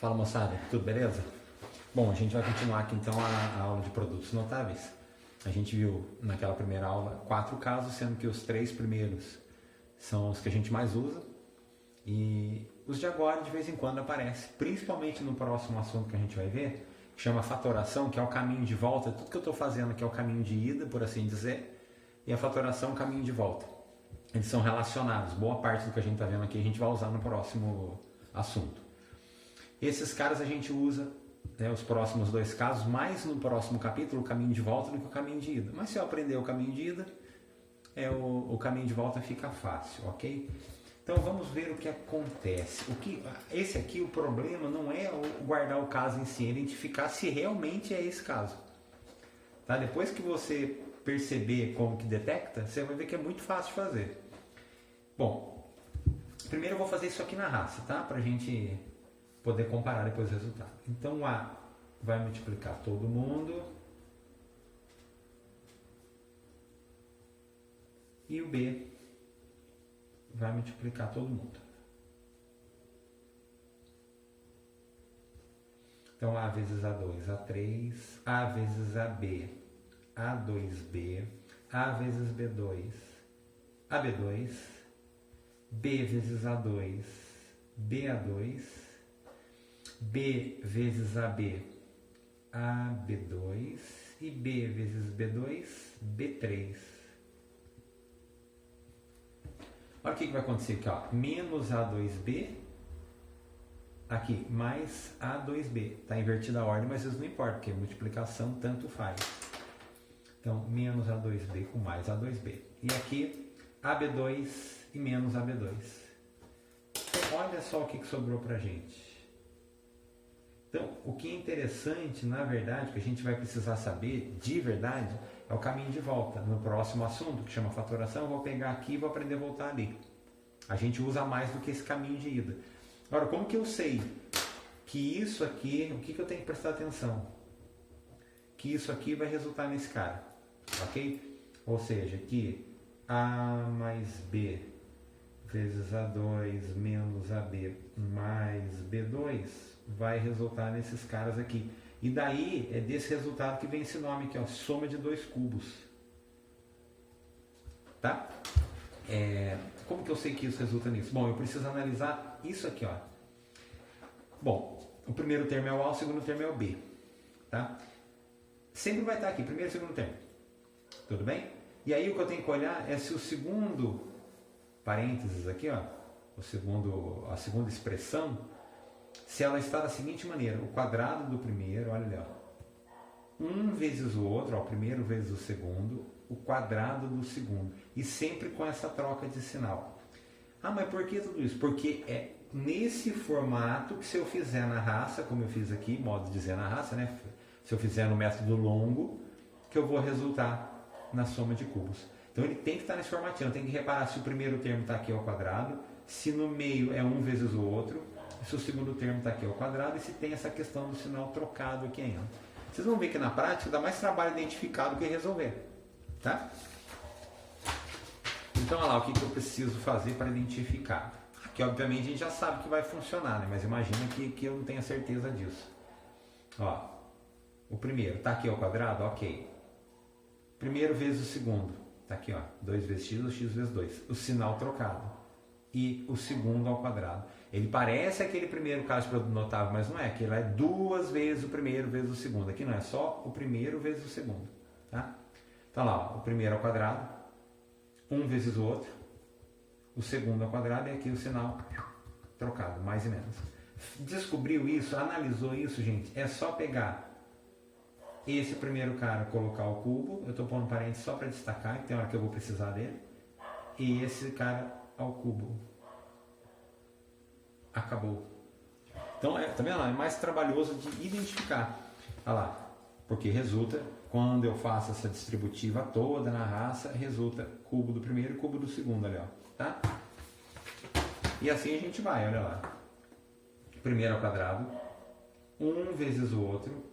Fala moçada, tudo beleza? Bom, a gente vai continuar aqui então a aula de produtos notáveis. A gente viu naquela primeira aula 4 casos, sendo que os 3 primeiros são os que a gente mais usa e os de agora de vez em quando aparecem, principalmente no próximo assunto que a gente vai ver, que chama fatoração, que é o caminho de volta. Tudo que eu estou fazendo aqui é o caminho de ida, por assim dizer, e a fatoração é o caminho de volta. Eles são relacionados. Boa parte do que a gente está vendo aqui a gente vai usar no próximo assunto. Esses caras a gente usa, né, os próximos 2 casos, mais no próximo capítulo, o caminho de volta do que o caminho de ida. Mas se eu aprender o caminho de ida, o caminho de volta fica fácil, ok? Então vamos ver o que acontece. Esse aqui, o problema não é guardar o caso em si, é identificar se realmente é esse caso. Tá? Depois que você perceber como que detecta, você vai ver que é muito fácil de fazer. Bom, primeiro eu vou fazer isso aqui na raça, tá? Pra gente poder comparar depois o resultado. Então o A vai multiplicar todo mundo e o B vai multiplicar todo mundo. Então A vezes A2, A3, A vezes AB, A2B, A vezes B2, AB2, B vezes A2, BA2, B vezes AB, AB2 e B vezes B2, B3. Olha o que vai acontecer aqui, ó. Menos A2B, aqui, mais A2B. Está invertida a ordem, mas isso não importa, porque multiplicação tanto faz. Então, menos A2B com mais A2B. E aqui, AB2 e menos AB2. Então, olha só o que sobrou pra gente. Então, o que é interessante, na verdade, que a gente vai precisar saber, de verdade, é o caminho de volta. No próximo assunto, que chama fatoração, eu vou pegar aqui e vou aprender a voltar ali. A gente usa mais do que esse caminho de ida. Agora, como que eu sei que isso aqui, o que eu tenho que prestar atenção? Que isso aqui vai resultar nesse cara, ok? Ou seja, que A mais B vezes A2 menos AB mais B2 vai resultar nesses caras aqui. E daí é desse resultado que vem esse nome aqui, ó, soma de 2 cubos. Tá? Como que eu sei que isso resulta nisso? Bom, eu preciso analisar isso aqui, ó. Bom, o primeiro termo é o A, o segundo termo é o B. Tá? Sempre vai estar aqui, primeiro e segundo termo. Tudo bem? E aí o que eu tenho que olhar é se o segundo parênteses aqui, ó, a segunda expressão, se ela está da seguinte maneira: o quadrado do primeiro, olha ali, ó, 1 vezes o outro, ó, o primeiro vezes o segundo, o quadrado do segundo, e sempre com essa troca de sinal. Ah, mas por que tudo isso? Porque é nesse formato que, se eu fizer na raça, como eu fiz aqui, modo de dizer na raça, né? Se eu fizer no método longo, que eu vou resultar na soma de cubos. Então ele tem que estar nesse formatinho, tem que reparar se o primeiro termo está aqui ao quadrado, se no meio é 1 vezes o outro, se o segundo termo está aqui ao quadrado e se tem essa questão do sinal trocado aqui ainda. Vocês vão ver que na prática dá mais trabalho identificar do que resolver. Tá? Então olha lá o que eu preciso fazer para identificar. Aqui obviamente a gente já sabe que vai funcionar, né? Mas imagina que eu não tenha certeza disso. Ó, o primeiro está aqui ao quadrado, ok. Primeiro vezes o segundo, está aqui, ó, 2 vezes x ou x vezes 2. O sinal trocado. E o segundo ao quadrado. Ele parece aquele primeiro caso de produto notável, mas não é. Aquele é 2 vezes o primeiro vezes o segundo. Aqui não, é só o primeiro vezes o segundo. Tá? Então lá, ó, o primeiro ao quadrado, 1 vezes o outro, o segundo ao quadrado, e aqui o sinal trocado, mais e menos. Descobriu isso, analisou isso, gente, é só pegar esse primeiro cara, colocar o cubo, eu estou pondo parênteses só para destacar, que tem hora que eu vou precisar dele, e esse cara ao cubo. Acabou. Então, tá vendo? É mais trabalhoso de identificar. Olha lá, porque resulta, quando eu faço essa distributiva toda na raça, resulta cubo do primeiro e cubo do segundo ali, ó, tá? E assim a gente vai, olha lá. Primeiro ao quadrado, 1 vezes o outro,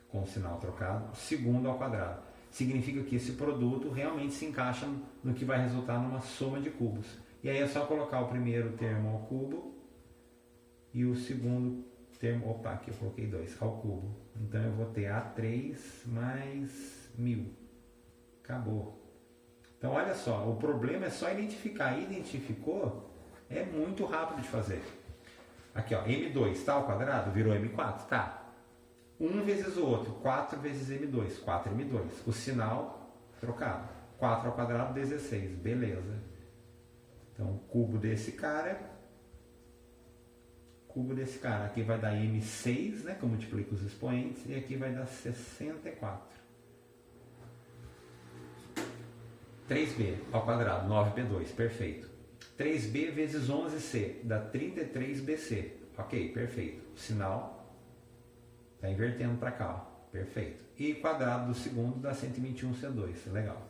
com o sinal trocado, segundo ao quadrado. Significa que esse produto realmente se encaixa no que vai resultar numa soma de cubos. E aí é só colocar o primeiro termo ao cubo e o segundo termo, opa, aqui eu coloquei 2, ao cubo. Então eu vou ter A3 mais 1000. Acabou. Então olha só, o problema é só identificar. Identificou, é muito rápido de fazer. Aqui ó, M2 tá ao quadrado, virou M4, tá. Um vezes o outro, 4 vezes M2, 4M2. O sinal trocado. 4 ao quadrado, 16, beleza. Então o cubo desse cara, aqui vai dar M6, né, que eu multiplico os expoentes, e aqui vai dar 64. 3b ao quadrado, 9b2, perfeito. 3b vezes 11c dá 33bc, ok, perfeito. O sinal está invertendo para cá, ó. Perfeito. E quadrado do segundo dá 121c2, legal.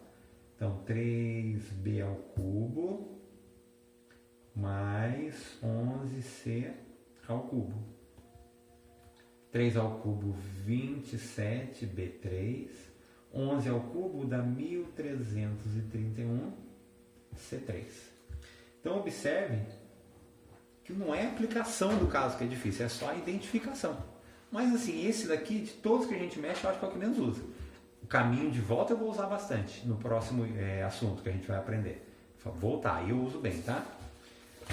Então 3b ao cubo mais 11c ao cubo. 3 ao cubo, 27b3. 11 ao cubo dá 1331 C3. Então observe que não é a aplicação do caso que é difícil, é só a identificação. Mas assim, esse daqui, de todos que a gente mexe, eu acho que é o que menos usa. O caminho de volta eu vou usar bastante no próximo assunto que a gente vai aprender. Voltar, aí eu uso bem, tá?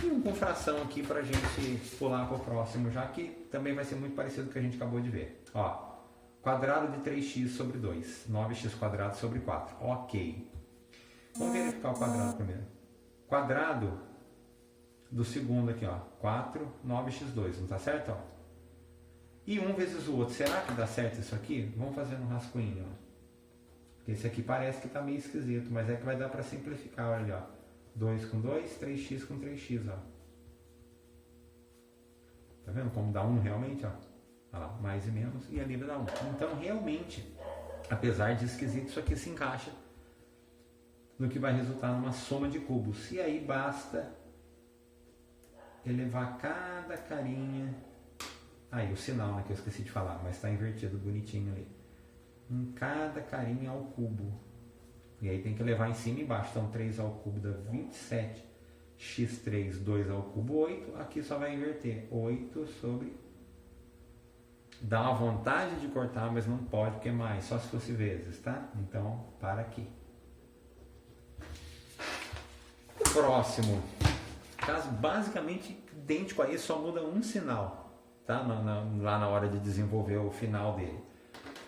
E um com fração aqui para a gente pular para o próximo, já que também vai ser muito parecido com o que a gente acabou de ver. Ó, quadrado de 3x sobre 2, 9x quadrado sobre 4. Ok. Vamos verificar o quadrado primeiro. Quadrado do segundo aqui, ó, 4, 9x2, não está certo? Ó? E um vezes o outro, será que dá certo isso aqui? Vamos fazer no rascunho, ó. Porque esse aqui parece que está meio esquisito, mas é que vai dar para simplificar, olha ali, ó. 2 com 2, 3x com 3x, ó. Tá vendo como dá 1 realmente, ó? Olha lá, mais e menos, e ali vai dar 1. Então, realmente, apesar de esquisito, isso aqui se encaixa no que vai resultar numa soma de cubos. E aí basta elevar cada carinha. Aí, o sinal, né, que eu esqueci de falar, mas está invertido bonitinho ali. Em cada carinha ao cubo. E aí tem que levar em cima e embaixo. Então 3 ao cubo dá 27. x3, 2 ao cubo, 8. Aqui só vai inverter. 8 sobre... Dá uma vontade de cortar, mas não pode, porque é mais. Só se fosse vezes, tá? Então, para aqui. O próximo. Caso basicamente idêntico a esse, só muda um sinal. Tá? Lá na hora de desenvolver o final dele.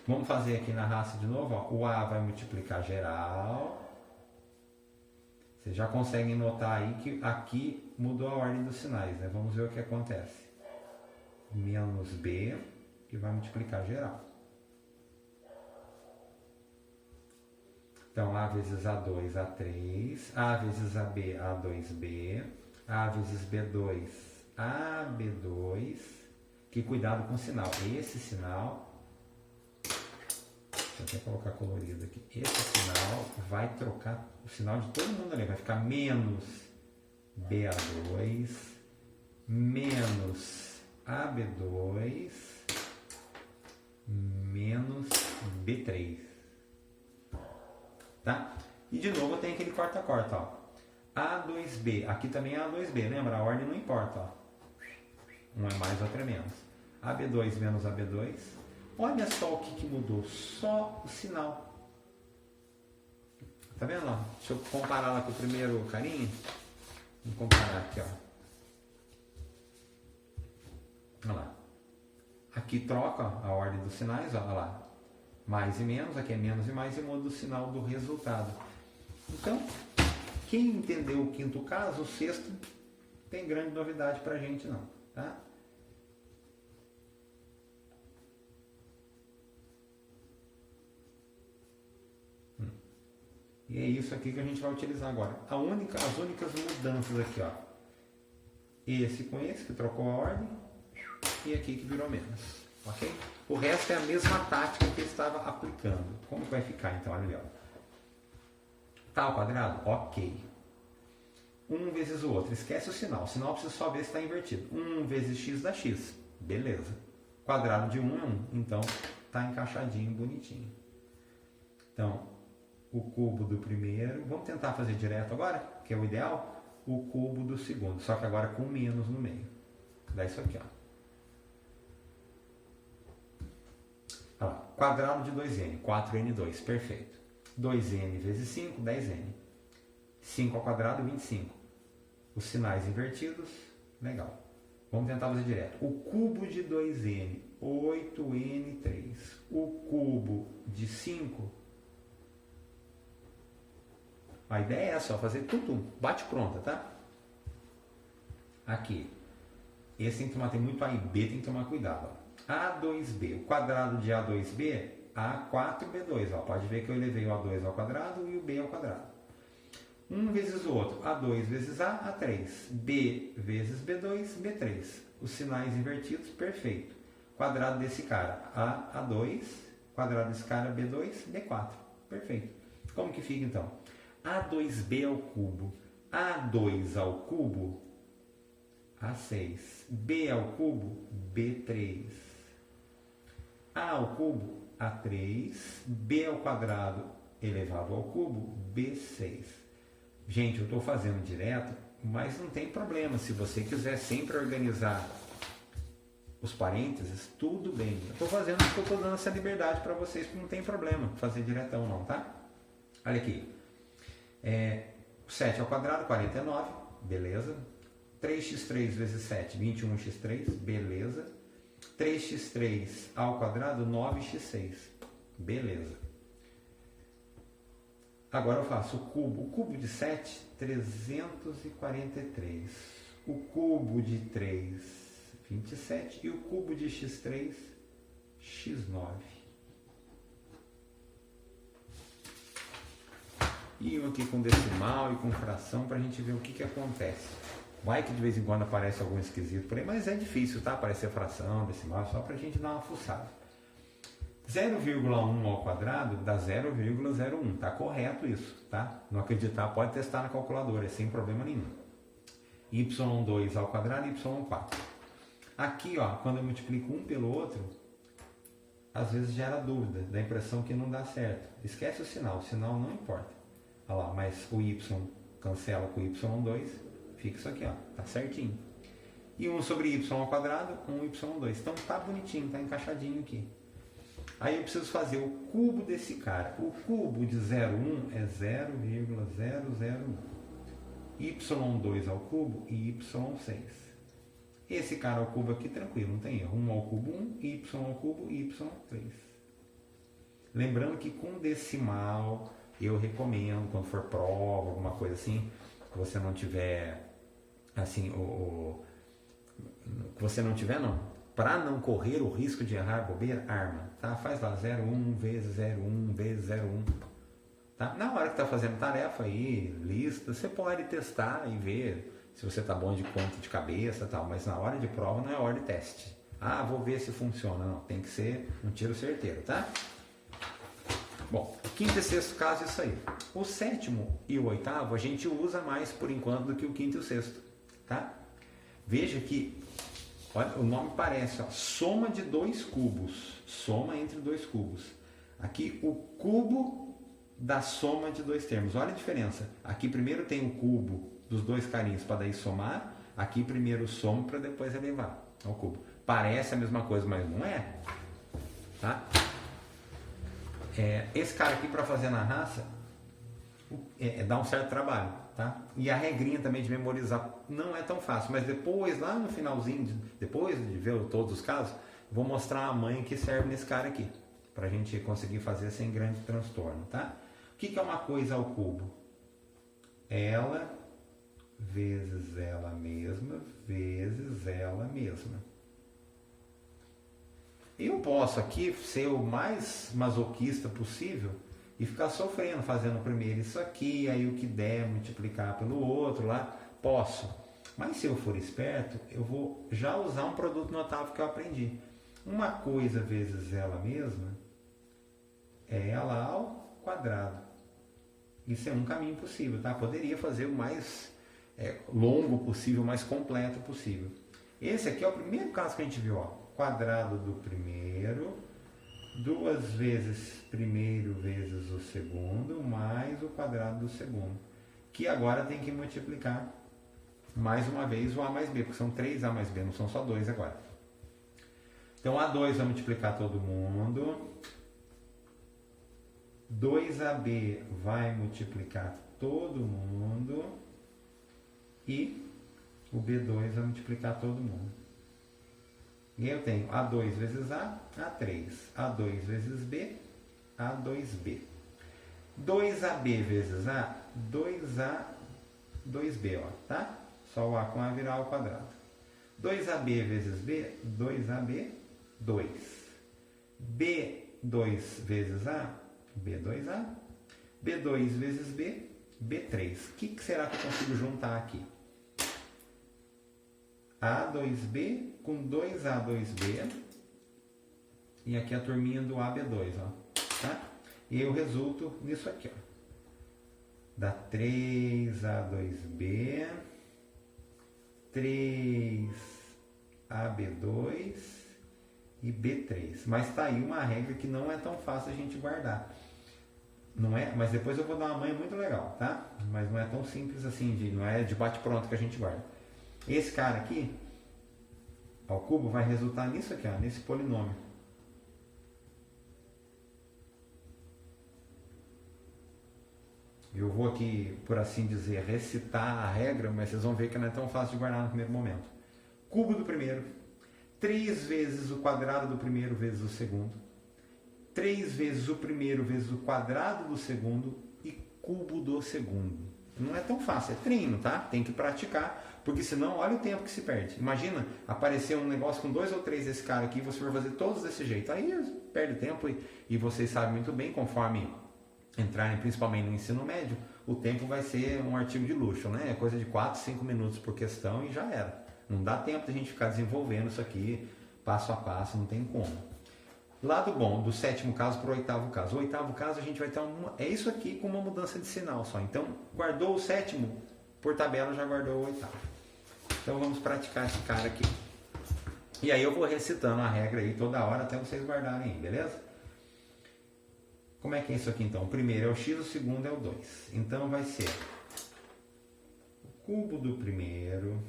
Vamos fazer aqui na raça de novo, ó. O A vai multiplicar geral. Vocês já conseguem notar aí que aqui mudou a ordem dos sinais, né? Vamos ver o que acontece. Menos B, que vai multiplicar geral. Então, A vezes A2, A3. A vezes AB, A2B. A vezes B2, AB2. Que cuidado com o sinal. Esse sinal... Deixa eu até colocar colorido aqui. Esse sinal vai trocar o sinal de todo mundo ali. Vai ficar menos BA2, menos AB2, menos B3. Tá? E de novo tem aquele corta-corta, ó. A2B. Aqui também é A2B. Lembra? A ordem não importa, ó. Um é mais, outro é menos. AB2 menos AB2. Olha só o que mudou, só o sinal. Tá vendo lá? Deixa eu comparar lá com o primeiro carinha. Vamos comparar aqui, ó. Olha lá. Aqui troca a ordem dos sinais, ó, olha lá. Mais e menos, aqui é menos e mais, e muda o sinal do resultado. Então, quem entendeu o quinto caso, o sexto, não tem grande novidade pra gente não, tá? E é isso aqui que a gente vai utilizar agora. As únicas mudanças aqui, ó. Esse com esse, que trocou a ordem. E aqui que virou menos. Ok? O resto é a mesma tática que eu estava aplicando. Como que vai ficar então? Olha ali, ó. Tá ao quadrado? Ok. 1 vezes o outro. Esquece o sinal. O sinal precisa só ver se está invertido. 1 vezes x dá x. Beleza. Quadrado de 1 é 1. Então, tá encaixadinho, bonitinho. Então... o cubo do primeiro, vamos tentar fazer direto agora, que é o ideal, o cubo do segundo, só que agora com menos no meio. Dá isso aqui, ó. quadrado de 2n, 4n2, perfeito. 2n vezes 5, 10n. 5 ao quadrado, 25. Os sinais invertidos, legal. Vamos tentar fazer direto. O cubo de 2n, 8n3. O cubo de 5. A ideia é essa, ó, fazer tudo, bate pronta, tá? Aqui. Esse tem que tomar, tem muito A e B, tem que tomar cuidado. Ó. A2B, o quadrado de A2B, A4B2. Ó. Pode ver que eu elevei o A2 ao quadrado e o B ao quadrado. Um vezes o outro, A2 vezes A, A3. B vezes B2, B3. Os sinais invertidos, perfeito. Quadrado desse cara, A, A2. Quadrado desse cara, B2, B4. Perfeito. Como que fica então? A2B ao cubo. A2 ao cubo, A6. B ao cubo, B3. A ao cubo, A3. B ao quadrado elevado ao cubo, B6. Gente, eu estou fazendo direto, mas não tem problema. Se você quiser sempre organizar os parênteses, tudo bem. Eu estou fazendo porque eu estou dando essa liberdade para vocês, porque não tem problema fazer diretão não, tá? Olha aqui. 7 ao quadrado, 49, beleza. 3x3 vezes 7, 21x3, beleza. 3x3 ao quadrado, 9x6, beleza. Agora eu faço o cubo de 7, 343. O cubo de 3, 27. E o cubo de x3, x9. E um aqui com decimal e com fração para a gente ver o que acontece. Vai que de vez em quando aparece algum esquisito por aí, mas é difícil, tá? Aparecer fração, decimal, só para a gente dar uma fuçada. 0,1 ao quadrado dá 0,01, tá correto isso, tá? Não acreditar, pode testar na calculadora, sem problema nenhum. y2 ao quadrado e y4. Aqui, ó, quando eu multiplico um pelo outro, às vezes gera dúvida, dá a impressão que não dá certo. Esquece o sinal não importa. Olha lá, mas o y cancela com o y2, fica isso aqui, ó, tá certinho. E 1 sobre y ao quadrado, 1y2. Então tá bonitinho, tá encaixadinho aqui. Aí eu preciso fazer o cubo desse cara. O cubo de 0,1 é 0,001. y2 ao cubo e y6. Esse cara ao cubo aqui, tranquilo, não tem erro. 1 ao cubo 1, y ao cubo e y3. Lembrando que com decimal, eu recomendo, quando for prova, alguma coisa assim, que você não tiver, assim, que você não tiver, não. Para não correr o risco de errar bobeira, arma, tá? Faz lá 0,1 vezes 0,1 vezes 0,1, tá? Na hora que tá fazendo tarefa aí, lista, você pode testar e ver se você tá bom de conta de cabeça e tal, mas na hora de prova não é hora de teste. Ah, vou ver se funciona, não, tem que ser um tiro certeiro, tá? Bom, o quinto e sexto caso é isso aí. O sétimo e o oitavo a gente usa mais por enquanto do que o quinto e o sexto, tá? Veja que, olha, o nome parece, ó, soma de dois cubos, soma entre dois cubos. Aqui o cubo da soma de dois termos, olha a diferença. Aqui primeiro tem o cubo dos dois carinhos para daí somar, aqui primeiro somo para depois elevar ao cubo. Parece a mesma coisa, mas não é, tá? Esse cara aqui para fazer na raça dá um certo trabalho, tá? E a regrinha também de memorizar não é tão fácil, mas depois, lá no finalzinho, depois de ver todos os casos, vou mostrar a manha que serve nesse cara aqui, para a gente conseguir fazer sem grande transtorno, tá? O que é uma coisa ao cubo? Ela vezes ela mesma vezes ela mesma. Eu posso aqui ser o mais masoquista possível e ficar sofrendo, fazendo primeiro isso aqui, aí o que der multiplicar pelo outro lá, posso. Mas se eu for esperto, eu vou já usar um produto notável que eu aprendi. Uma coisa vezes ela mesma é ela ao quadrado. Isso é um caminho possível, tá? Poderia fazer o mais longo possível, o mais completo possível. Esse aqui é o primeiro caso que a gente viu, ó. Quadrado do primeiro, 2 vezes primeiro vezes o segundo, mais o quadrado do segundo. Que agora tem que multiplicar mais uma vez o A mais B, porque são 3A mais B, não são só 2 agora. Então A2 vai multiplicar todo mundo, 2AB vai multiplicar todo mundo e o B2 vai multiplicar todo mundo. E eu tenho A2 vezes A, A3, A2 vezes B, A2B. 2AB vezes A, 2A, 2B, ó, tá? Só o A com A virar ao quadrado. 2AB vezes B, 2AB, 2. B2 vezes A, B2A. B2 vezes B, B3. O que será que eu consigo juntar aqui? A2B com 2A2B. E aqui a turminha do AB2, ó, tá? E eu resulto nisso aqui, ó. Dá 3A2B, 3AB2 e B3. Mas tá aí uma regra que não é tão fácil a gente guardar. Não é? Mas depois eu vou dar uma manha muito legal, tá? Mas não é tão simples assim, não é de bate-pronto que a gente guarda. Esse cara aqui, ao cubo, vai resultar nisso aqui, ó, nesse polinômio. Eu vou aqui, por assim dizer, recitar a regra, mas vocês vão ver que não é tão fácil de guardar no primeiro momento. Cubo do primeiro, 3 vezes o quadrado do primeiro vezes o segundo, 3 vezes o primeiro vezes o quadrado do segundo e cubo do segundo. Não é tão fácil, é treino, tá? Tem que praticar, porque senão olha o tempo que se perde. Imagina aparecer um negócio com 2 ou 3 desse cara aqui e você vai fazer todos desse jeito. Aí perde tempo e vocês sabem muito bem, conforme entrarem principalmente no ensino médio, o tempo vai ser um artigo de luxo, né? É coisa de 4, 5 minutos por questão e já era. Não dá tempo de a gente ficar desenvolvendo isso aqui passo a passo, não tem como. Lado bom, do sétimo caso para o oitavo caso. O oitavo caso a gente vai ter é isso aqui com uma mudança de sinal só. Então, guardou o sétimo, por tabela já guardou o oitavo. Então vamos praticar esse cara aqui. E aí eu vou recitando a regra aí toda hora até vocês guardarem aí, beleza? Como é que é isso aqui então? O primeiro é o x, o segundo é o 2. Então vai ser o cubo do primeiro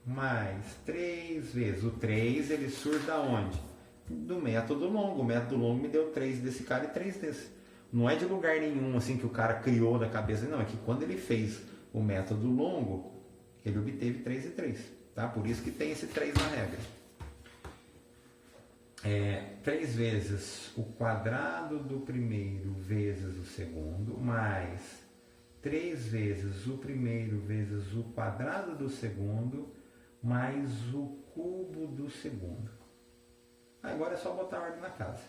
mais 3 vezes. O 3 ele surge da onde? Do método longo. O método longo me deu 3 desse cara e 3 desse. Não é de lugar nenhum assim que o cara criou da cabeça. Não, é que quando ele fez o método longo, ele obteve 3 e 3. Tá? Por isso que tem esse 3 na regra. 3 vezes o quadrado do primeiro vezes o segundo, mais 3 vezes o primeiro vezes o quadrado do segundo, mais o cubo do segundo. Agora é só botar a ordem na casa.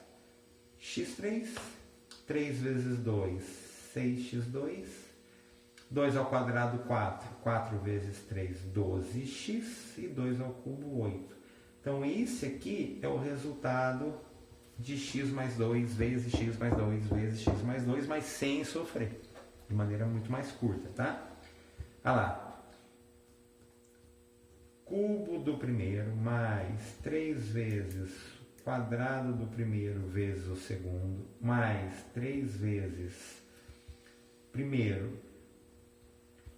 x3, 3 vezes 2, 6x2, 2 ao quadrado 4, 4 vezes 3, 12x, e 2 ao cubo 8. Então, esse aqui é o resultado de x mais 2 vezes x mais 2 vezes x mais 2, mas sem sofrer, de maneira muito mais curta, tá? Olha lá. Cubo do primeiro mais 3 vezes o quadrado do primeiro vezes o segundo, mais 3 vezes primeiro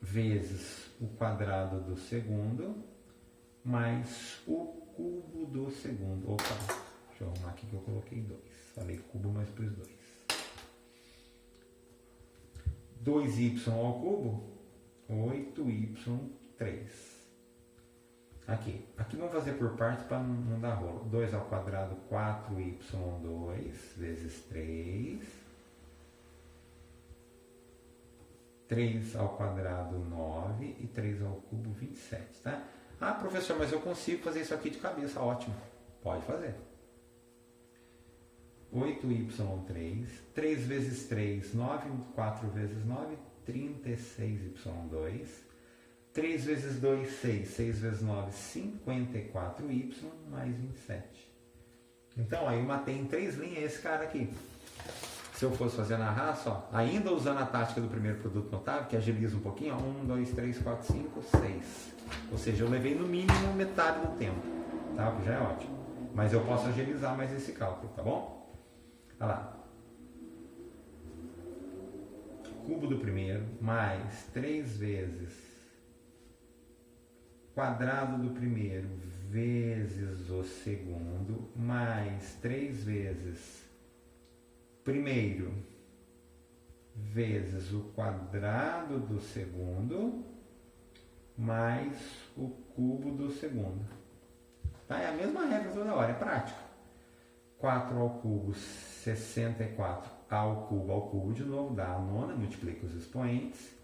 vezes o quadrado do segundo, mais o cubo do segundo. Opa, deixa eu arrumar aqui que eu coloquei 2. Falei cubo, mas pus 2. 2y ao cubo, 8y3. Aqui vamos fazer por parte para não dar rolo. 2 ao quadrado, 4y2 vezes 3. 3 ao quadrado, 9. E 3 ao cubo, 27, tá? Ah, professor, mas eu consigo fazer isso aqui de cabeça. Ótimo. Pode fazer. 8y3. 3 vezes 3, 9. 4 vezes 9, 36y2. 3 vezes 2, 6. 6 vezes 9, 54y mais 27. Então, aí eu matei em 3 linhas esse cara aqui. Se eu fosse fazer na raça, ó, ainda usando a tática do primeiro produto notável, que agiliza um pouquinho, ó, 1, 2, 3, 4, 5, 6. Ou seja, eu levei no mínimo metade do tempo, tá? Já é ótimo. Mas eu posso agilizar mais esse cálculo, tá bom? Olha lá. Cubo do primeiro mais 3 vezes quadrado do primeiro vezes o segundo, mais 3 vezes primeiro vezes o quadrado do segundo mais o cubo do segundo. Tá? É a mesma regra toda hora, é prática. 4 ao cubo, 64 ao cubo de novo, dá a nona, multiplica os expoentes.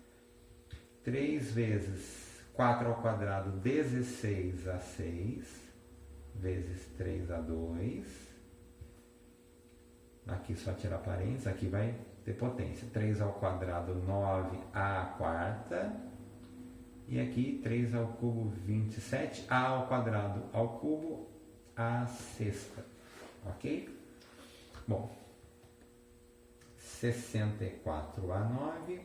3 vezes 4 ao quadrado, 16 a 6, vezes 3 a 2. Aqui só tirar parênteses, aqui vai ter potência. 3 ao quadrado, 9 a quarta. E aqui 3 ao cubo, 27. A ao quadrado ao cubo, a sexta. Ok? Bom, 64 a 9.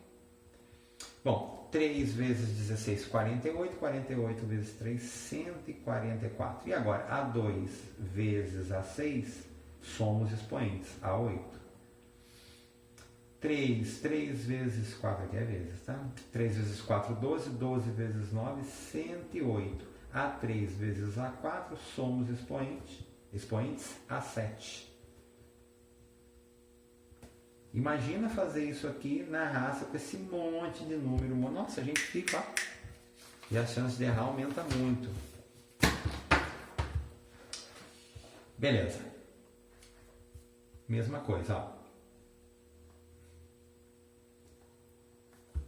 Bom, 3 vezes 16, 48. 48 vezes 3, 144. E agora, A2 vezes A6, somos expoentes, A8. 3 vezes 4, aqui é vezes, tá? 3 vezes 4, 12. 12 vezes 9, 108. A3 vezes A4, somos expoentes, A7. Imagina fazer isso aqui na raça com esse monte de número. Nossa, a gente fica, ó, e a chance de errar aumenta muito. Beleza. Mesma coisa, ó.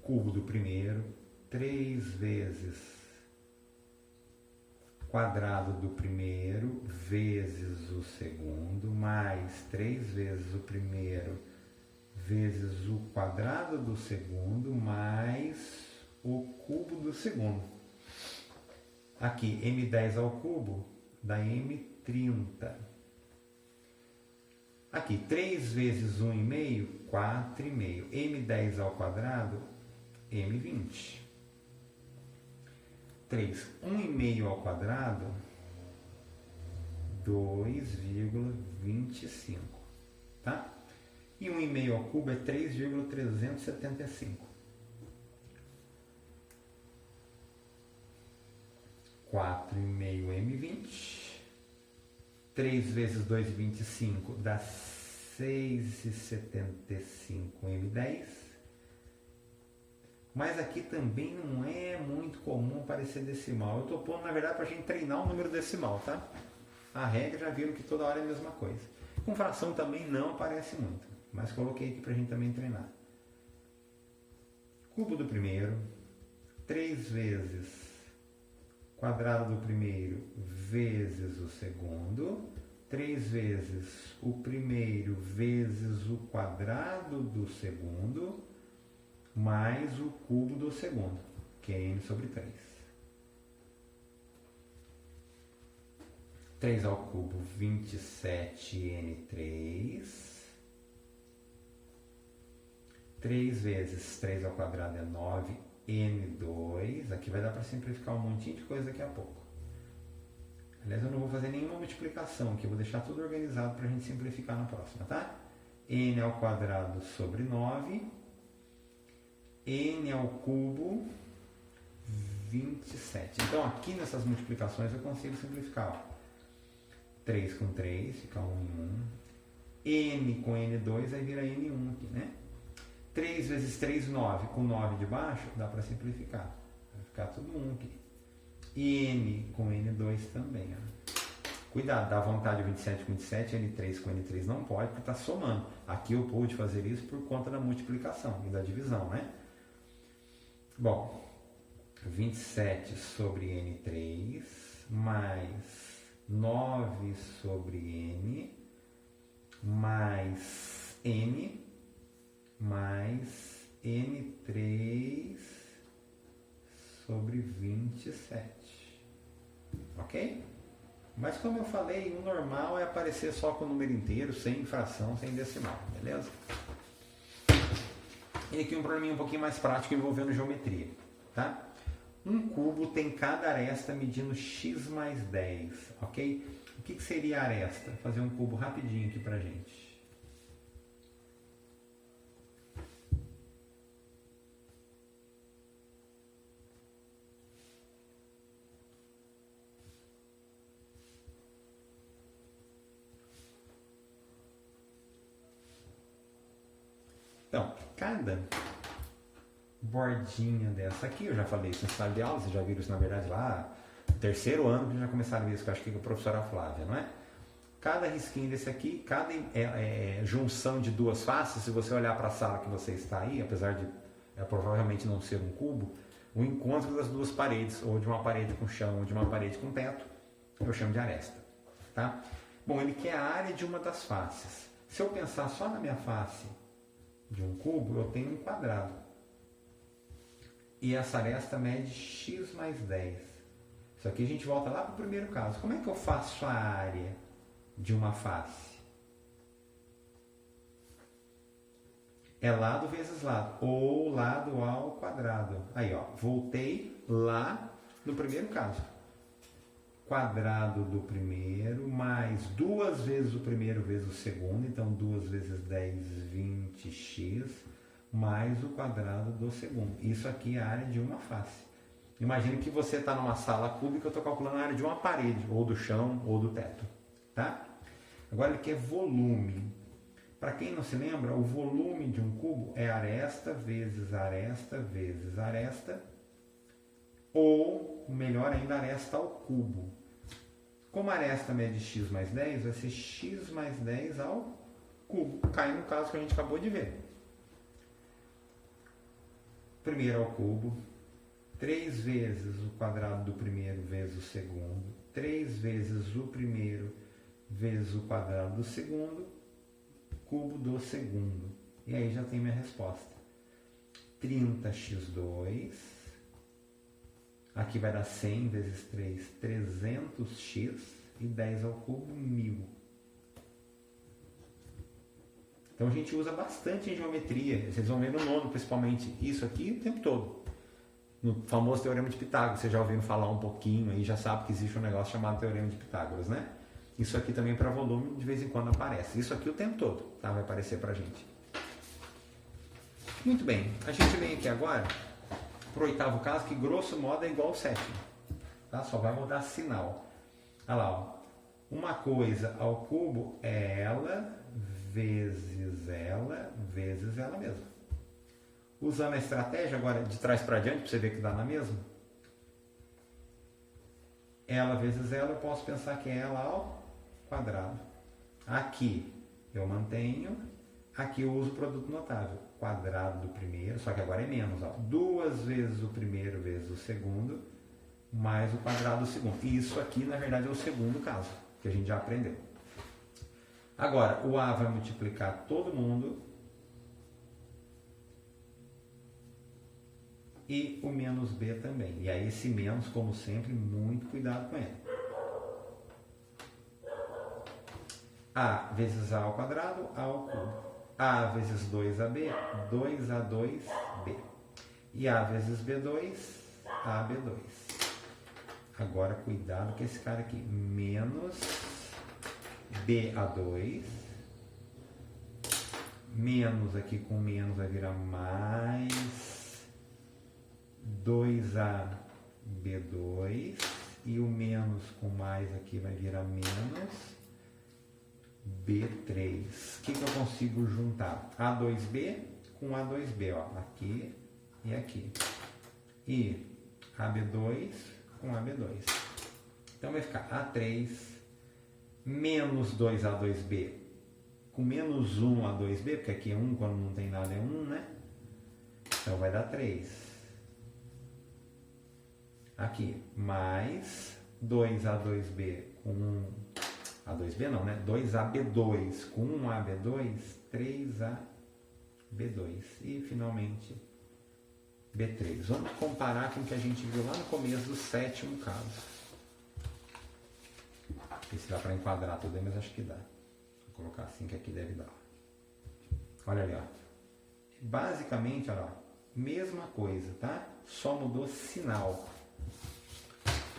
Cubo do primeiro, 3 vezes quadrado do primeiro, vezes o segundo, mais 3 vezes o primeiro, vezes o quadrado do segundo, mais o cubo do segundo. Aqui, m10 ao cubo dá m30. Aqui, 3 vezes 1,5, 4,5. m10 ao quadrado, m20. 3, 1,5 ao quadrado, 2,25. Tá? E 1,5 ao cubo é 3,375. 4,5 m20. 3 vezes 2,25 dá 6,75 m10. Mas aqui também não é muito comum aparecer decimal. Eu estou pondo, na verdade, para a gente treinar o número decimal, tá? A regra já viram que toda hora é a mesma coisa. Com fração também não aparece muito, mas coloquei aqui para a gente também treinar. Cubo do primeiro, 3 vezes quadrado do primeiro vezes o segundo, 3 vezes o primeiro vezes o quadrado do segundo, mais o cubo do segundo, que é n sobre 3. 3 ao cubo, 27n3. 3 vezes 3 ao quadrado é 9n2. Aqui vai dar para simplificar um montinho de coisa daqui a pouco. Aliás, eu não vou fazer nenhuma multiplicação aqui, eu vou deixar tudo organizado para a gente simplificar na próxima, tá? N ao quadrado sobre 9. N ao cubo, 27. Então, aqui nessas multiplicações eu consigo simplificar. Ó. 3 com 3, fica 1 em 1. N com N2, aí vira N1 aqui, né? 3 vezes 3, 9. Com 9 de baixo, dá para simplificar. Vai ficar tudo 1 aqui. N com N2 também. Ó. Cuidado, dá vontade 27 com 27, N3 com N3 não pode, porque está somando. Aqui eu pude fazer isso por conta da multiplicação e da divisão, né? Bom, 27 sobre N3 mais 9 sobre N mais N mais N3 sobre 27. Ok? Mas como eu falei, o normal é aparecer só com o número inteiro, sem fração, sem decimal, beleza? E aqui um probleminha um pouquinho mais prático envolvendo geometria, tá? Um cubo tem cada aresta medindo x mais 10, ok? O que seria a aresta? Vou fazer um cubo rapidinho aqui pra gente. Então, cada bordinha dessa aqui, eu já falei isso em sala de aula, vocês já viram isso na verdade lá, terceiro ano que já começaram a ver isso, que eu acho que é a professora Flávia, não é? Cada risquinho desse aqui, cada junção de duas faces, se você olhar para a sala que você está aí, apesar de provavelmente não ser um cubo, o encontro das duas paredes, ou de uma parede com chão, ou de uma parede com teto, eu chamo de aresta. Tá? Bom, ele quer a área de uma das faces. Se eu pensar só na minha face de um cubo, eu tenho um quadrado. E essa aresta mede x mais 10. Isso aqui a gente volta lá para o primeiro caso. Como é que eu faço a área de uma face? É lado vezes lado, ou lado ao quadrado. Aí, ó, voltei lá no primeiro caso. Quadrado do primeiro, mais 2 vezes o primeiro vezes o segundo, então 2 vezes 10, 20x, mais o quadrado do segundo. Isso aqui é a área de uma face. Imagine que você está numa sala cúbica, eu estou calculando a área de uma parede, ou do chão, ou do teto. Tá? Agora ele quer volume. Para quem não se lembra, o volume de um cubo é aresta vezes aresta vezes aresta, ou, melhor ainda, aresta ao cubo. Como a aresta mede x mais 10, vai ser x mais 10 ao cubo. Cai no caso que a gente acabou de ver. Primeiro ao cubo, 3 vezes o quadrado do primeiro vezes o segundo, 3 vezes o primeiro vezes o quadrado do segundo, cubo do segundo. E aí já tem minha resposta. 30x2. Aqui vai dar 100 vezes 3, 300x. E 10 ao cubo, 1000. Então a gente usa bastante em geometria. Vocês vão ver no nono, principalmente, isso aqui o tempo todo. No famoso Teorema de Pitágoras. Vocês já ouviram falar um pouquinho aí, já sabe que existe um negócio chamado Teorema de Pitágoras, né? Isso aqui também para volume, de vez em quando aparece. Isso aqui o tempo todo, tá? Vai aparecer para a gente. Muito bem, a gente vem aqui agora para o oitavo caso, que grosso modo é igual ao sétimo. Tá? Só vai mudar sinal. Olha lá, ó. Uma coisa ao cubo é ela vezes ela mesma. Usando a estratégia agora de trás para diante, para você ver que dá na mesma. Ela vezes ela, eu posso pensar que é ela ao quadrado. Aqui eu mantenho, aqui eu uso o produto notável. Quadrado do primeiro, só que agora é menos. Ó. 2 vezes o primeiro vezes o segundo, mais o quadrado do segundo. E isso aqui, na verdade, é o segundo caso, que a gente já aprendeu. Agora, o A vai multiplicar todo mundo. E o menos B também. E aí esse menos, como sempre, muito cuidado com ele. A vezes A ao quadrado, A ao cubo. A vezes 2AB, 2A2B. E A vezes B2, AB2. Agora, cuidado com esse cara aqui. Menos BA2. Menos aqui com menos vai virar mais 2AB2. E o menos com mais aqui vai virar menos B3. O que eu consigo juntar? A2B com A2B, ó, aqui e aqui. E AB2 com AB2. Então vai ficar A3 menos 2A2B com menos 1A2B, porque aqui é 1, quando não tem nada é 1, né? Então vai dar 3. Aqui, mais 2A2B com 1. A2B não, né? 2AB2 com 1AB2, 3AB2 e finalmente B3. Vamos comparar com o que a gente viu lá no começo do sétimo caso. Não sei se dá para enquadrar tudo aí, mas acho que dá. Vou colocar assim que aqui deve dar. Olha ali, ó. Basicamente, olha lá, mesma coisa, tá? Só mudou sinal.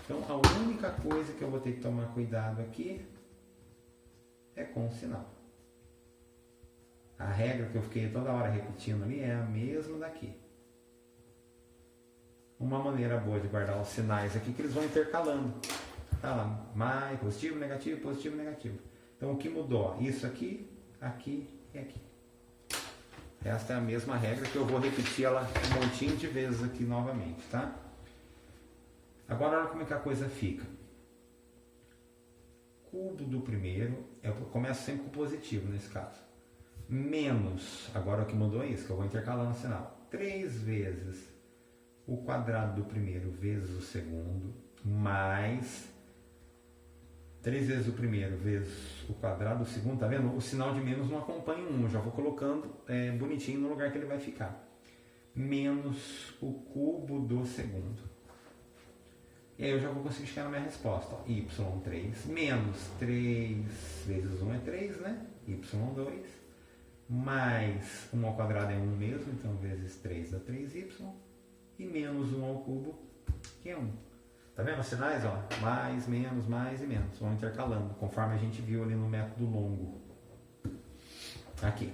Então a única coisa que eu vou ter que tomar cuidado aqui é com o sinal. A regra que eu fiquei toda hora repetindo ali é a mesma daqui. Uma maneira boa de guardar os sinais aqui que eles vão intercalando. Tá lá, mais, positivo, negativo, positivo, negativo. Então o que mudou? Isso aqui, aqui e aqui. Esta é a mesma regra que eu vou repetir ela um montinho de vezes aqui novamente, tá? Agora olha como é que a coisa fica. Cubo do primeiro, eu começo sempre com positivo nesse caso. Menos, agora o que mudou é isso, que eu vou intercalando o sinal. 3 vezes o quadrado do primeiro vezes o segundo, mais 3 vezes o primeiro vezes o quadrado do segundo, tá vendo? O sinal de menos não acompanha o 1, já vou colocando bonitinho no lugar que ele vai ficar. Menos o cubo do segundo. E aí eu já vou conseguir chegar na minha resposta. Ó, y3 menos 3 vezes 1 é 3, né? y2 mais 1 ao quadrado é 1 mesmo, então vezes 3 dá 3y. E menos 1 ao cubo, que é 1. Tá vendo os sinais? Ó? Mais, menos, mais e menos. Vão intercalando, conforme a gente viu ali no método longo. Aqui.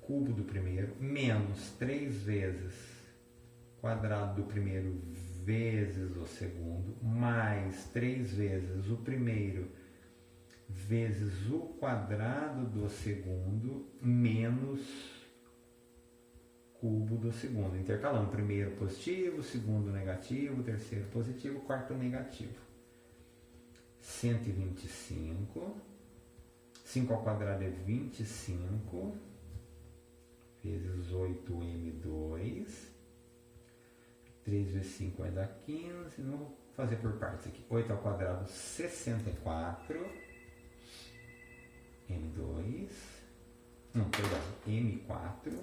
Cubo do primeiro menos 3 vezes quadrado do primeiro vezes o segundo, mais 3 vezes o primeiro vezes o quadrado do segundo, menos cubo do segundo. Intercalando, primeiro positivo, segundo negativo, terceiro positivo, quarto negativo. 125, 5 ao quadrado é 25, vezes 8m2, 3 vezes 5 vai dar 15, não vou fazer por partes aqui. 8 ao quadrado, 64, M2, não, perdão, M4,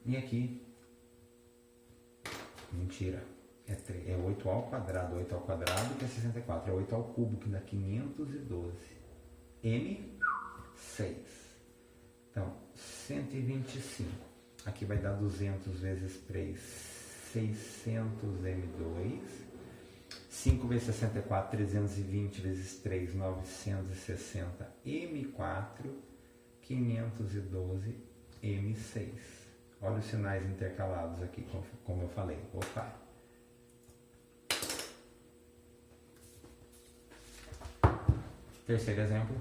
e aqui, mentira, é 8 ao quadrado, 8 ao quadrado que é 64, é 8 ao cubo que dá 512, M6, então 125, aqui vai dar 200 vezes 3, 600 M2, 5 vezes 64, 320 vezes 3, 960 M4, 512 M6. Olha os sinais intercalados aqui, como eu falei. Opa! Terceiro exemplo.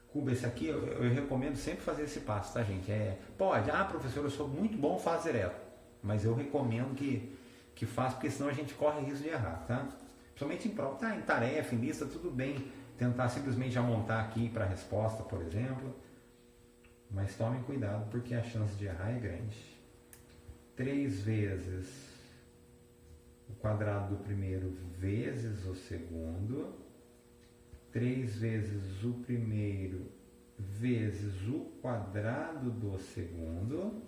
Cubo esse aqui, eu recomendo sempre fazer esse passo, tá, gente? Pode, professor, eu sou muito bom, faz direto. Mas eu recomendo que faça, porque senão a gente corre risco de errar, tá? Principalmente em prova, tá? Em tarefa, em lista, tudo bem. Tentar simplesmente já montar aqui para a resposta, por exemplo. Mas tomem cuidado, porque a chance de errar é grande. 3 vezes o quadrado do primeiro vezes o segundo. 3 vezes o primeiro vezes o quadrado do segundo,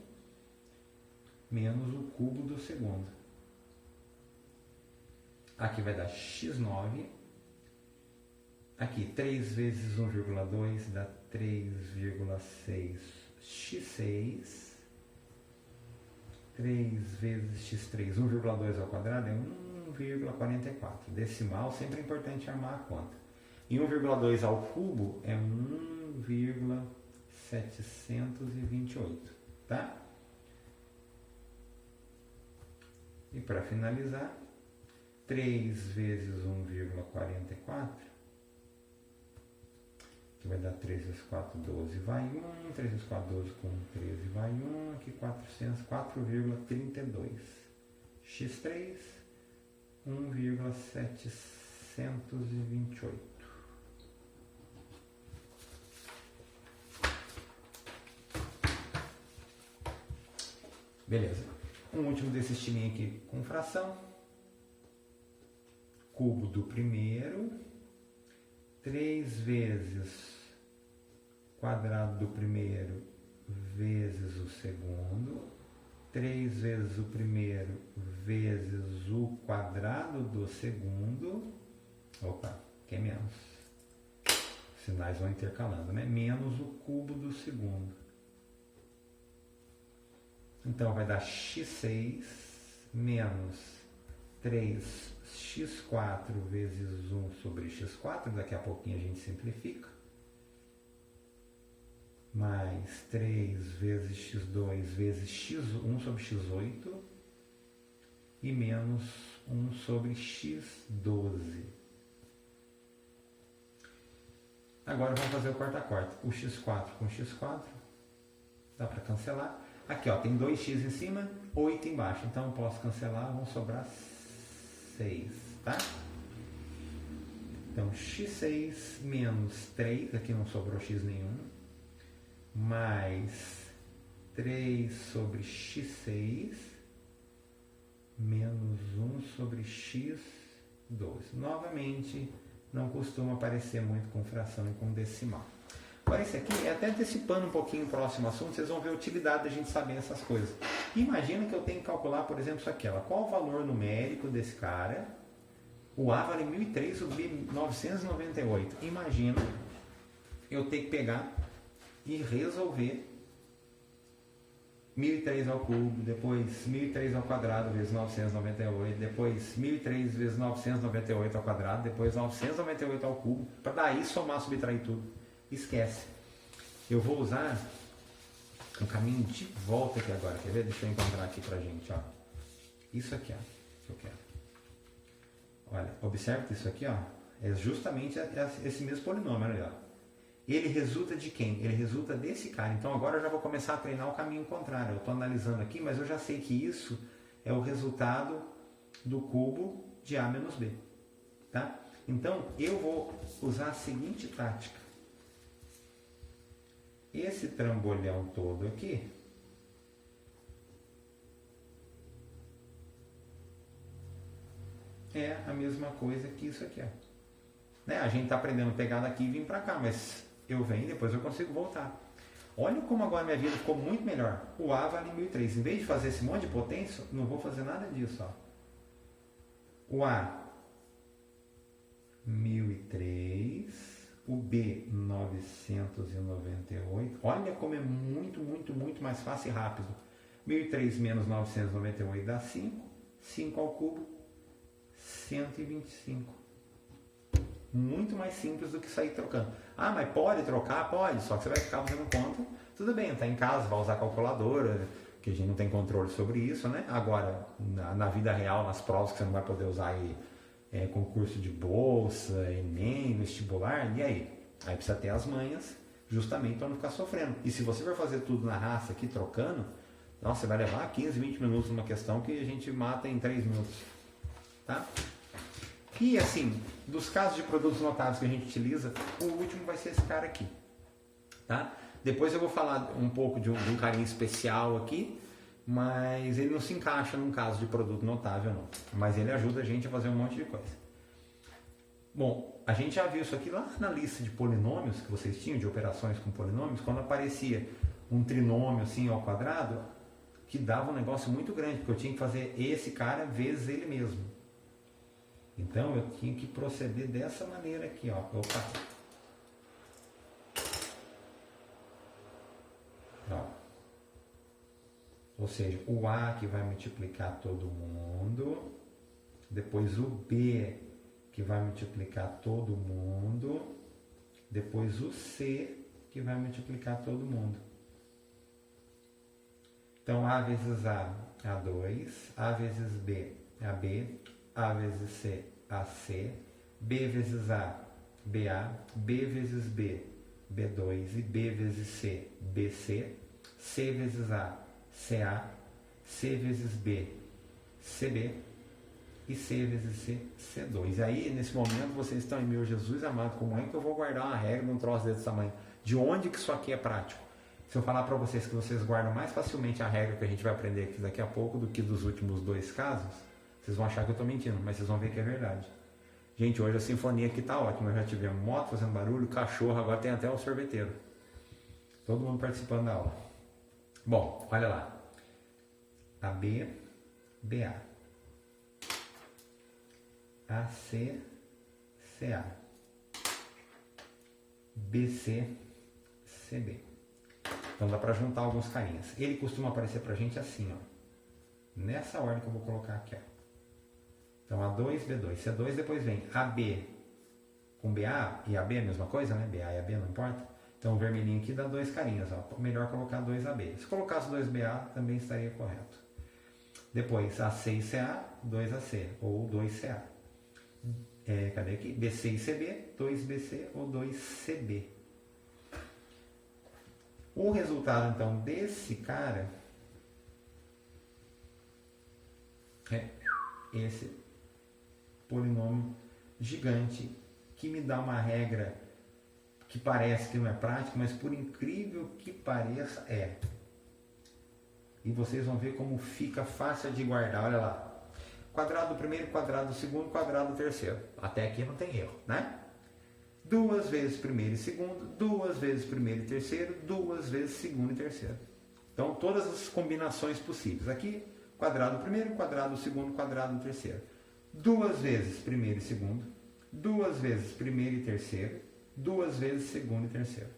menos o cubo do segundo. Aqui vai dar x9. Aqui, 3 vezes 1,2 dá 3,6 x6. 3 vezes x3, 1,2 ao quadrado é 1,44. Decimal, sempre é importante armar a conta. E 1,2 ao cubo é 1,728, tá? E para finalizar, 3 vezes 1,44, que vai dar 3 vezes 4, 12, vai 1, 3 vezes 4, 12 com 13, vai 1, aqui 400, 4,32. x3, 1,728. Beleza. Um último desse estilinho aqui com fração. Cubo do primeiro. 3 vezes quadrado do primeiro vezes o segundo. 3 vezes o primeiro vezes o quadrado do segundo. Opa, que é menos. Os sinais vão intercalando, né? Menos o cubo do segundo. Então vai dar x6 menos 3x4 vezes 1 sobre x4, daqui a pouquinho a gente simplifica, mais 3 vezes x2 vezes x1 sobre x8, e menos 1 sobre x12. Agora vamos fazer o quarta-quarta. O x4 com x4, dá para cancelar. Aqui ó, tem 2x em cima, 8 embaixo. Então eu posso cancelar, vão sobrar 6, tá? Então x6 menos 3, aqui não sobrou x nenhum, mais 3 sobre x6 menos 1 sobre x12. Novamente, não costuma aparecer muito com fração e com decimal. Agora esse aqui, é até antecipando um pouquinho o próximo assunto, vocês vão ver a utilidade da gente saber essas coisas. Imagina que eu tenho que calcular, por exemplo, isso aqui. Ó, qual o valor numérico desse cara? O A vale 1003, o B 998. Imagina eu ter que pegar e resolver 1003 ao cubo, depois 1003 ao quadrado vezes 998, depois 1003 vezes 998 ao quadrado, depois 998 ao cubo, para daí somar, subtrair tudo. Esquece. Eu vou usar um caminho de volta aqui agora, quer ver? Deixa eu encontrar aqui pra gente, ó. Isso aqui, ó, que eu quero. Olha, observe que isso aqui, ó, é justamente esse mesmo polinômio, olha, ó. Ele resulta de quem? Ele resulta desse cara. Então agora eu já vou começar a treinar o caminho contrário. Eu estou analisando aqui, mas eu já sei que isso é o resultado do cubo de A menos B. Tá? Então eu vou usar a seguinte tática. Esse trambolhão todo aqui é a mesma coisa que isso aqui. Ó. Né? A gente está aprendendo a pegar daqui e vir para cá, mas eu venho e depois eu consigo voltar. Olha como agora minha vida ficou muito melhor. O A vale 1003. Em vez de fazer esse monte de potência, não vou fazer nada disso. Ó. O A, 1003. O B, 998. Olha como é muito mais fácil e rápido. 1003 menos 998 dá 5. 5 ao cubo, 125. Muito mais simples do que sair trocando. Ah, mas pode trocar? Pode, só que você vai ficar fazendo conta. Tudo bem, está em casa, vai usar calculadora, que a gente não tem controle sobre isso, né? Agora, na vida real, nas provas que você não vai poder usar aí, concurso de bolsa, Enem, vestibular, e aí? Aí precisa ter as manhas, justamente para não ficar sofrendo. E se você for fazer tudo na raça aqui, trocando, nossa, você vai levar 15, 20 minutos numa questão que a gente mata em 3 minutos. Tá? E assim, dos casos de produtos notáveis que a gente utiliza, o último vai ser esse cara aqui. Tá? Depois eu vou falar um pouco de um carinho especial aqui, mas ele não se encaixa num caso de produto notável não. Mas ele ajuda a gente a fazer um monte de coisa. Bom, a gente já viu isso aqui lá na lista de polinômios que vocês tinham, de operações com polinômios, quando aparecia um trinômio assim ao quadrado, que dava um negócio muito grande, porque eu tinha que fazer esse cara vezes ele mesmo. Então eu tinha que proceder dessa maneira aqui, ó. Opa. Ó. Ou seja, o A que vai multiplicar todo mundo, depois o B que vai multiplicar todo mundo, depois o C que vai multiplicar todo mundo. Então A vezes A, A2, A vezes B, AB, A vezes C, AC, B vezes A, BA, B vezes B, B2 e B vezes C, BC, C vezes A, CA, C vezes B, CB e C vezes C, C2. E aí, nesse momento, vocês estão em meu Jesus amado, como é que eu vou guardar uma regra num troço desse tamanho? De onde que isso aqui é prático? Se eu falar para vocês que vocês guardam mais facilmente a regra que a gente vai aprender aqui daqui a pouco do que dos últimos 2 casos, vocês vão achar que eu estou mentindo, mas vocês vão ver que é verdade. Gente, hoje a sinfonia aqui está ótima. Já tivemos moto fazendo barulho, cachorro, agora tem até o sorveteiro. Todo mundo participando da aula. Bom, olha lá. AB, BA. AC, CA. BC, CB. Então dá para juntar alguns carinhas. Ele costuma aparecer para a gente assim, ó. Nessa ordem que eu vou colocar aqui, ó. Então A2, B2, C2, depois vem AB com BA e AB é a mesma coisa, né? BA e AB não importa. Então o vermelhinho aqui dá 2 carinhas, ó. Melhor colocar 2AB. Se colocasse 2BA também estaria correto. Depois AC e CA, 2AC ou 2CA. Cadê aqui? BC e CB, 2BC ou 2CB. O resultado então desse cara é esse polinômio gigante que me dá uma regra que parece que não é prática, mas por incrível que pareça é. E vocês vão ver como fica fácil de guardar. Olha lá. Quadrado do primeiro, quadrado do segundo, quadrado do terceiro. Até aqui não tem erro, né? 2 vezes primeiro e segundo, 2 vezes primeiro e terceiro, 2 vezes segundo e terceiro. Então, todas as combinações possíveis. Aqui, quadrado do primeiro, quadrado do segundo, quadrado do terceiro. 2 vezes primeiro e segundo, 2 vezes primeiro e terceiro, 2 vezes segundo e terceiro.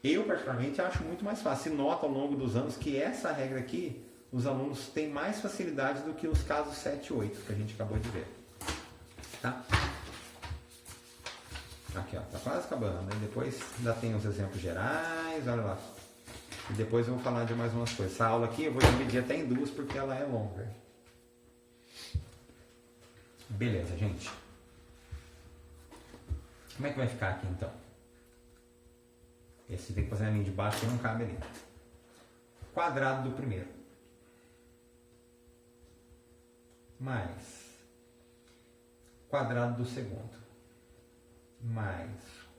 Eu, particularmente, acho muito mais fácil. Se nota ao longo dos anos que essa regra aqui, os alunos têm mais facilidade do que os casos 7 e 8, que a gente acabou de ver. Tá? Aqui, ó, tá quase acabando. Aí depois ainda tem os exemplos gerais, olha lá. E depois eu vou falar de mais umas coisas. Essa aula aqui eu vou dividir até em duas, porque ela é longa. Beleza, gente. Como é que vai ficar aqui, então? Esse tem que fazer a linha de baixo que não cabe ali. Quadrado do primeiro. Mais quadrado do segundo. Mais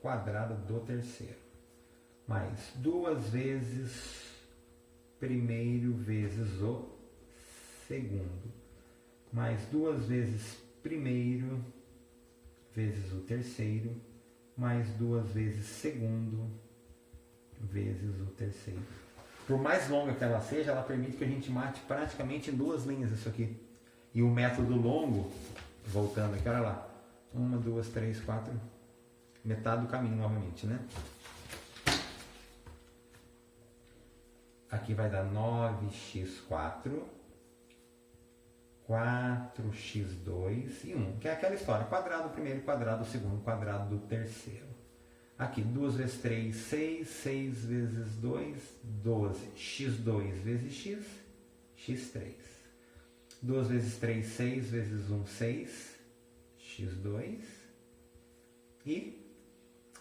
quadrado do terceiro. Mais 2 vezes primeiro vezes o segundo. Mais 2 vezes primeiro vezes o terceiro. Mais 2 vezes segundo vezes o terceiro. Por mais longa que ela seja, ela permite que a gente mate praticamente em 2 linhas isso aqui. E o método longo, voltando aqui, olha lá. 1, 2, 3, 4, metade do caminho novamente, né? Aqui vai dar 9x4, 4x2 e 1, que é aquela história. Quadrado do primeiro, quadrado do segundo, quadrado do terceiro. Aqui, 2 vezes 3, 6, 6 vezes 2, 12. x2 vezes x, x3. 2 vezes 3, 6 vezes 1, 6, x2. E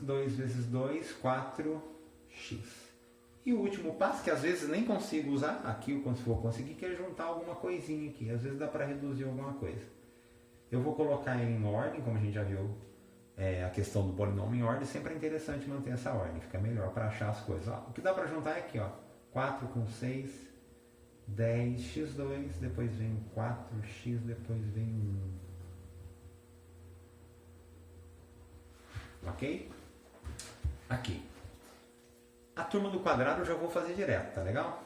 2 vezes 2, 4x. E o último passo, que às vezes nem consigo usar, aqui quando for conseguir, que é juntar alguma coisinha aqui. Às vezes dá para reduzir alguma coisa. Eu vou colocar em ordem, como a gente já viu, a questão do polinômio em ordem. Sempre é interessante manter essa ordem, fica melhor para achar as coisas. Ó, o que dá para juntar é aqui, ó, 4 com 6, 10, x2, depois vem 4x, depois vem 1. Ok? Aqui. A turma do quadrado eu já vou fazer direto, tá legal?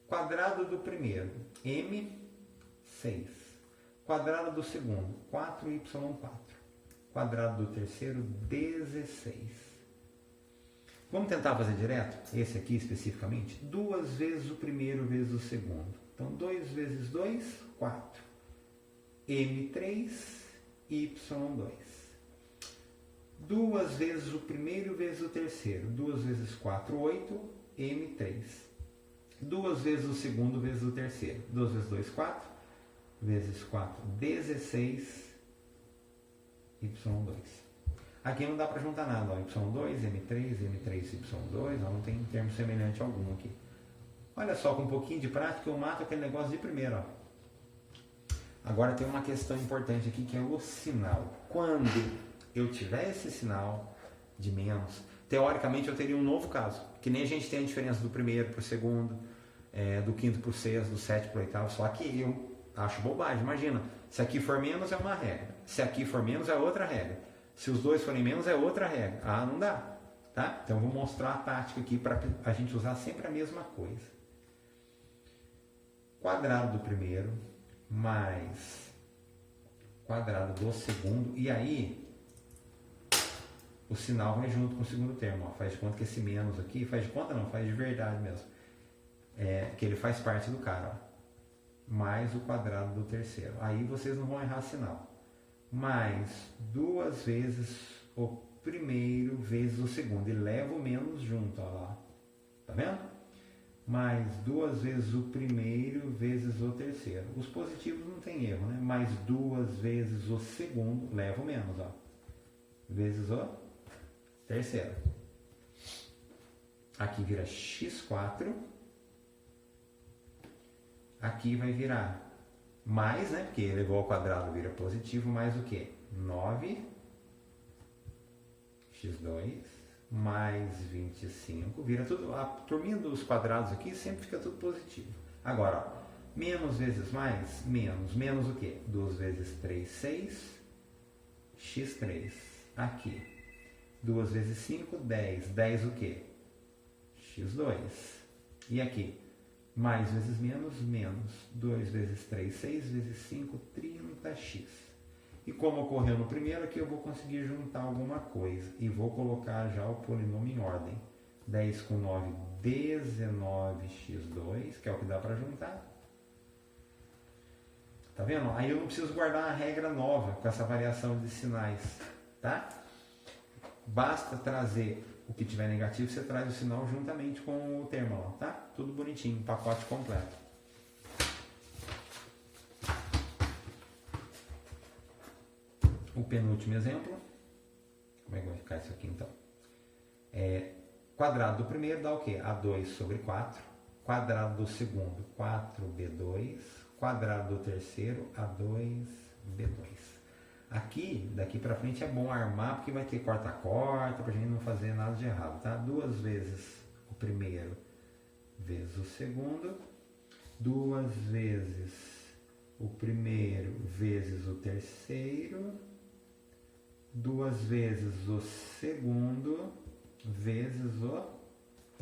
Quadrado do primeiro, m6. Quadrado do segundo, 4y4. Quadrado do terceiro, 16. Vamos tentar fazer direto? Esse aqui especificamente. 2 vezes o primeiro vezes o segundo. Então, 2 vezes 2, 4. m3, y2. 2 vezes o primeiro vezes o terceiro. 2 vezes 4, 8, m3. 2 vezes o segundo vezes o terceiro. 2 vezes 2, 4. Vezes 4, 16, y2. Aqui não dá para juntar nada, ó. y2, m3, m3, y2, ó, não tem termo semelhante algum aqui. Olha só, com um pouquinho de prática eu mato aquele negócio de primeiro, ó. Agora tem uma questão importante aqui, que é o sinal. Quando eu tiver esse sinal de menos, teoricamente eu teria um novo caso, que nem a gente tem a diferença do primeiro para o segundo, do quinto para o sexto, do sétimo para o oitavo, só que eu acho bobagem. Imagina, se aqui for menos é uma regra, se aqui for menos é outra regra, se os dois forem menos é outra regra. Ah, não dá, tá? Então eu vou mostrar a tática aqui para a gente usar sempre a mesma coisa. Quadrado do primeiro mais quadrado do segundo, e aí o sinal vai junto com o segundo termo, ó. Faz de conta que esse menos aqui, faz de conta não, faz de verdade mesmo, que ele faz parte do cara, ó. Mais o quadrado do terceiro. Aí vocês não vão errar sinal. Mais 2 vezes o primeiro vezes o segundo. E leva o menos junto, ó lá. Tá vendo? Mais 2 vezes o primeiro vezes vezes o terceiro. Os positivos não tem erro, né? Mais 2 vezes o segundo, leva o menos, ó. Vezes o terceiro. Aqui vira x4. Aqui vai virar mais, né? Porque elevou ao quadrado vira positivo, mais o quê? 9x2 mais 25. Vira tudo, a turminha dos quadrados aqui sempre fica tudo positivo. Agora, ó, menos vezes mais, menos. Menos o quê? 2 vezes 3, 6. x3. Aqui. 2 vezes 5, 10. 10 o quê? x2. E aqui? Mais vezes menos, menos. 2 vezes 3, 6 vezes 5, 30x. E como ocorreu no primeiro, aqui eu vou conseguir juntar alguma coisa. E vou colocar já o polinômio em ordem. 10 com 9, 19x2, que é o que dá para juntar. Tá vendo? Aí eu não preciso guardar a regra nova com essa variação de sinais, tá? Basta trazer o que tiver negativo, você traz o sinal juntamente com o termo lá, tá? Tudo bonitinho, pacote completo. O penúltimo exemplo. Como é que vai ficar isso aqui então? Quadrado do primeiro dá o quê? A2 sobre 4. Quadrado do segundo, 4b2. Quadrado do terceiro, A2B2. Aqui, daqui para frente é bom armar, porque vai ter corta-corta, para a gente não fazer nada de errado, tá? 2 vezes o primeiro vezes o segundo. 2 vezes o primeiro vezes o terceiro. 2 vezes o segundo vezes o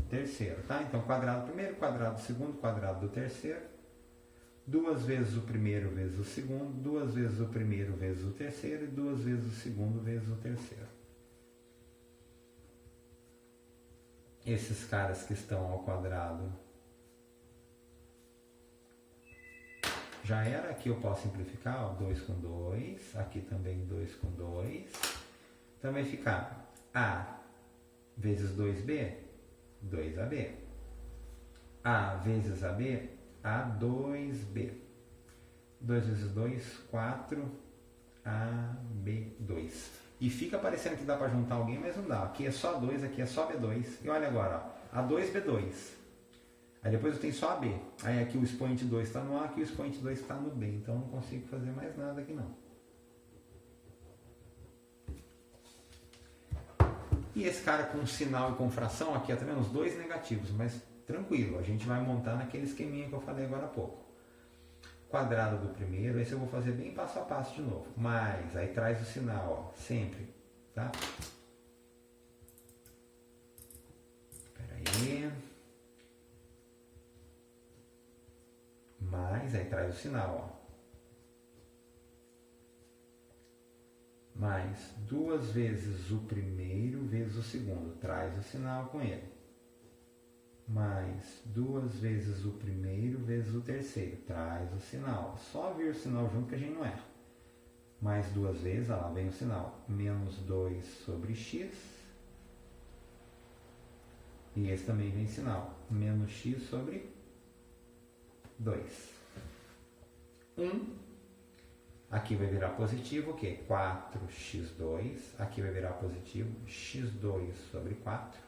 terceiro, tá? Então, quadrado do primeiro, quadrado do segundo, quadrado do terceiro. 2 vezes o primeiro vezes o segundo, 2 vezes o primeiro vezes o terceiro e 2 vezes o segundo vezes o terceiro. Esses caras que estão ao quadrado já era. Aqui eu posso simplificar, ó, 2 com 2, aqui também 2 com 2. Então vai ficar A vezes 2B, 2AB. A vezes AB, A2B. 2 vezes 2, 4, AB2. E fica parecendo que dá para juntar alguém, mas não dá. Aqui é só 2, aqui é só B2. E olha agora, ó, A2B2. Aí depois eu tenho só AB. Aí aqui o expoente 2 está no A, aqui o expoente 2 está no B. Então eu não consigo fazer mais nada aqui não. E esse cara com sinal e com fração, aqui é também os dois negativos, mas tranquilo, a gente vai montar naquele esqueminha que eu falei agora há pouco. Quadrado do primeiro, esse eu vou fazer bem passo a passo de novo. Mais, aí traz o sinal, ó, sempre, tá? Espera aí. Mais, aí traz o sinal, ó. Mais 2 vezes o primeiro vezes o segundo, traz o sinal com ele. Mais 2 vezes o primeiro vezes o terceiro, traz o sinal. Só vir o sinal junto que a gente não erra. Mais 2 vezes, ó, lá vem o sinal. Menos 2 sobre x. E esse também vem sinal. Menos x sobre 2. 1. Aqui vai virar positivo, o quê? 4x2. Aqui vai virar positivo, x2 sobre 4.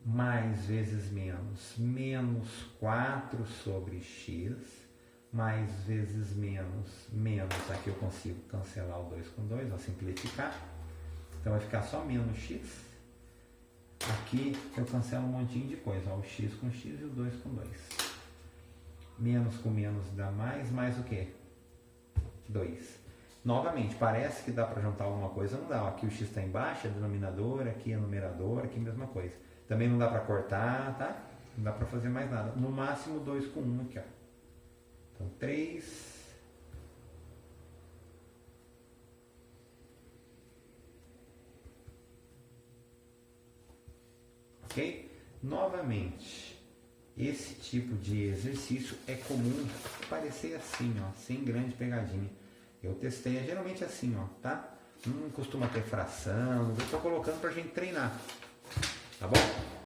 Mais vezes menos, menos 4 sobre x. Mais vezes menos, menos. Aqui eu consigo cancelar o 2 com 2, vou simplificar. Então vai ficar só menos x. Aqui eu cancelo um montinho de coisa, ó, o x com x e o 2 com 2. Menos com menos dá mais o quê? 2. Novamente, parece que dá para juntar alguma coisa, não dá. Aqui o x está embaixo, é denominador, aqui é numerador, aqui é a mesma coisa. Também não dá para cortar, tá? Não dá para fazer mais nada. No máximo 2 com 1 aqui, ó. Então 3. Ok? Novamente, esse tipo de exercício é comum parecer assim, ó, sem grande pegadinha. Eu testei, é geralmente assim, ó, tá? Não costuma ter fração, eu estou colocando para a gente treinar, tá bom?